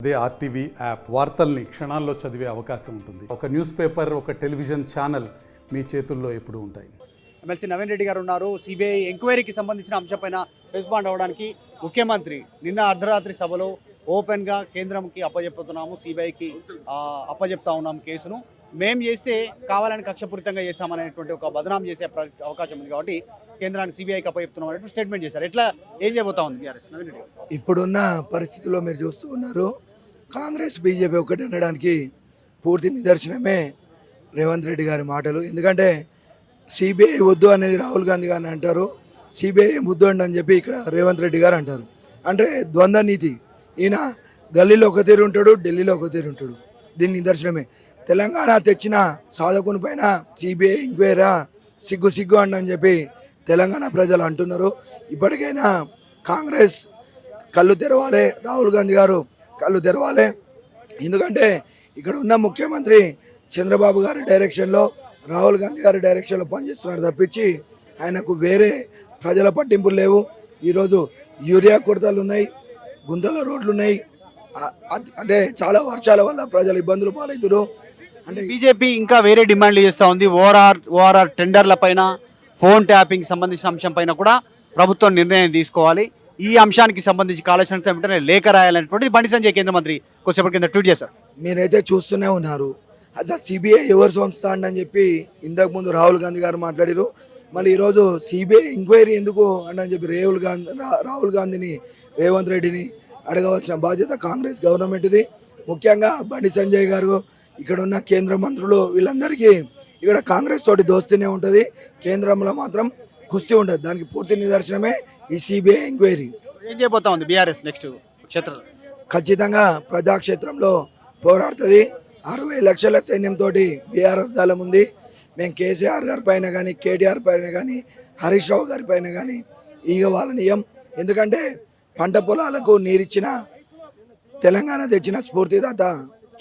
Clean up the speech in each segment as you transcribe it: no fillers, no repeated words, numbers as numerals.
అదే RTV app వార్తల్ని క్షణాల్లో చదివే అవకాశం ఉంటుంది. ఒక న్యూస్ పేపర్, ఒక టెలివిజన్ ఛానల్ మీ చేతుల్లో ఎప్పుడూ ఉంటాయి. ఎమ్మెల్సీ నవీన్ రెడ్డి గారు ఉన్నారు. సిబిఐ ఎంక్వైరీకి సంబంధించిన అంశంపైన రెస్పాండ్ అవ్వడానికి ముఖ్యమంత్రి నిన్న అర్ధరాత్రి సభలో ఓపెన్గా కేంద్రంకి అప్పజెప్పుతున్నాము, సిబిఐకి అప్పజెప్తా ఉన్నాం కేసును. మేము చేస్తే కావాలని కక్షపూరితంగా చేస్తామనేటువంటి ఒక బదనాం చేసే అవకాశం ఉంది కాబట్టి కేంద్రాన్ని సిబిఐకి అప్పచెప్తున్నాం అనేటువంటి స్టేట్మెంట్ చేశారు. ఎట్లా ఏం చేయబోతా ఉంది బీఆర్ఎస్ నవీన్ రెడ్డి గారు? ఇప్పుడున్న పరిస్థితుల్లో మీరు చూస్తూ ఉన్నారు, కాంగ్రెస్ బీజేపీ ఒకటి అనడానికి పూర్తి నిదర్శనమే రేవంత్ రెడ్డి గారి మాటలు. ఎందుకంటే సిబిఐ వద్దు అనేది రాహుల్ గాంధీ గారిని అంటారు, సిబిఐ వద్దు అని చెప్పి ఇక్కడ రేవంత్ రెడ్డి గారు అంటారు. అంటే ద్వంద్వ నీతి. ఈయన గల్లీలో ఒక తీరు ఉంటాడు, ఢిల్లీలో ఒక తీరు ఉంటాడు. దీని నిదర్శనమే తెలంగాణ తెచ్చిన సాధకుని పైన సిబిఐ ఎంక్వైరా సిగ్గు సిగ్గు అని చెప్పి తెలంగాణ ప్రజలు అంటున్నారు. ఇప్పటికైనా కాంగ్రెస్ కళ్ళు తెరవాలి, రాహుల్ గాంధీ గారు కళ్ళు తెరవాలి. ఎందుకంటే ఇక్కడ ఉన్న ముఖ్యమంత్రి చంద్రబాబు గారి డైరెక్షన్లో, రాహుల్ గాంధీ గారి డైరెక్షన్లో పనిచేస్తున్నారు తప్పించి ఆయనకు వేరే ప్రజల పట్టింపులు లేవు. ఈరోజు యూరియా కొరతలు ఉన్నాయి, గుంతల రోడ్లు ఉన్నాయి. అంటే చాలా వర్షాల వల్ల ప్రజలు ఇబ్బందులు పాలవుతారు. అంటే బీజేపీ ఇంకా వేరే డిమాండ్లు చేస్తూ ఉంది. ఓఆర్ఆర్ టెండర్ల పైన, ఫోన్ ట్యాపింగ్ సంబంధించిన అంశం పైన కూడా ప్రభుత్వం నిర్ణయం తీసుకోవాలి. ఈ అంశానికి సంబంధించి కాళేశ్వరం వెంటనే లేఖ రాయాలనేటువంటిది బండి సంజయ్ కేంద్ర మంత్రి కొద్దిసేపటి కింద ట్వీట్ చేశారు. మీరైతే చూస్తూనే ఉన్నారు, అసలు సిబిఐ ఎవరు సంస్థ అని చెప్పి ఇంతకుముందు రాహుల్ గాంధీ గారు మాట్లాడారు. మళ్ళీ ఈరోజు సిబిఐ ఎంక్వైరీ ఎందుకు అని చెప్పి రాహుల్ గాంధీని, రేవంత్ రెడ్డిని అడగవలసిన బాధ్యత కాంగ్రెస్ గవర్నమెంట్ది. ముఖ్యంగా బండి సంజయ్ గారు, ఇక్కడ ఉన్న కేంద్ర మంత్రులు, వీళ్ళందరికీ ఇక్కడ కాంగ్రెస్ తోటి దోస్తూనే ఉంటుంది, కేంద్రంలో మాత్రం కుస్తీ ఉంటుంది. దానికి పూర్తి నిదర్శనమే ఈ సిబిఐ ఎంక్వైరీ. ఏం చేయబోతా ఉంది బీఆర్ఎస్ నెక్స్ట్ క్షేత్రంలో? ఖచ్చితంగా ప్రజాక్షేత్రంలో పోరాడుతుంది. 60 లక్షల సైన్యంతో బీఆర్ఎస్ దళం ఉంది. మేము కేసీఆర్ గారి పైన కానీ, కేటీఆర్ పైన కానీ, హరీష్ రావు గారి పైన కానీ ఇక వాళ్ళనియం. ఎందుకంటే పంట పొలాలకు నీరిచ్చిన, తెలంగాణ తెచ్చిన స్ఫూర్తిదాత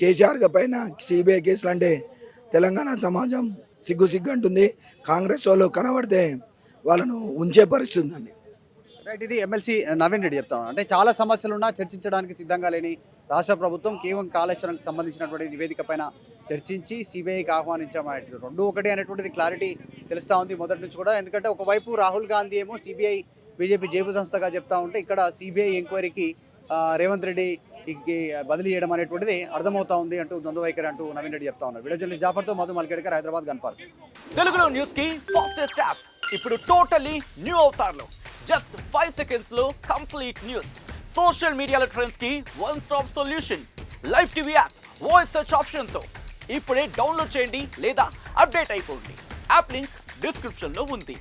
కేసీఆర్ పైన సిబిఐ కేసులు అంటే తెలంగాణ సమాజం సిగ్గు సిగ్గు అంటుంది. కాంగ్రెస్ వాళ్ళు కనబడితే వాళ్ళను ఉంచే పరిస్థితి ఉందండి. రైట్, ఇది ఎమ్మెల్సీ నవీన్ రెడ్డి చెప్తాను. అంటే చాలా సమస్యలున్నా చర్చించడానికి సిద్ధంగా లేని రాష్ట్ర ప్రభుత్వం కేవలం కాళేశ్వరానికి సంబంధించినటువంటి నివేదిక పైన చర్చించి సిబిఐకి ఆహ్వానించమనేటువంటి రెండు ఒకటి అనేటువంటిది క్లారిటీ తెలుస్తూ ఉంది మొదటి నుంచి కూడా. ఎందుకంటే ఒకవైపు రాహుల్ గాంధీ ఏమో సిబిఐ బీజేపీ జేబు సంస్థగా చెప్తా ఉంటే, ఇక్కడ సిబిఐ ఎంక్వైరీకి రేవంత్ రెడ్డి బదిలీ చేయడం అనేటువంటిది అర్థమవుతా ఉంది అంటూ ద్వంద్వ వైఖరి అంటూ నవీన్ రెడ్డి చెప్తా ఉన్నారు. వీడియో జర్నలిస్ట్ జాఫర్తో మధు మల్కేడ్కర్, హైదరాబాద్, గన్ పార్క్. తెలుగులో న్యూస్ కి ఫాస్టెస్ట్ యాప్ ఇప్పుడు టోటల్లీ న్యూ అవతార్లో. జస్ట్ 5 seconds లో కంప్లీట్ న్యూస్, సోషల్ మీడియాలో ట్రెండ్స్ కి one stop solution, live TV app, voice search option తో ఇప్పుడే డౌన్లోడ్ చేయండి లేదా అప్డేట్ అయిపోండి. యాప్ లింక్ డిస్క్రిప్షన్ లో ఉంది.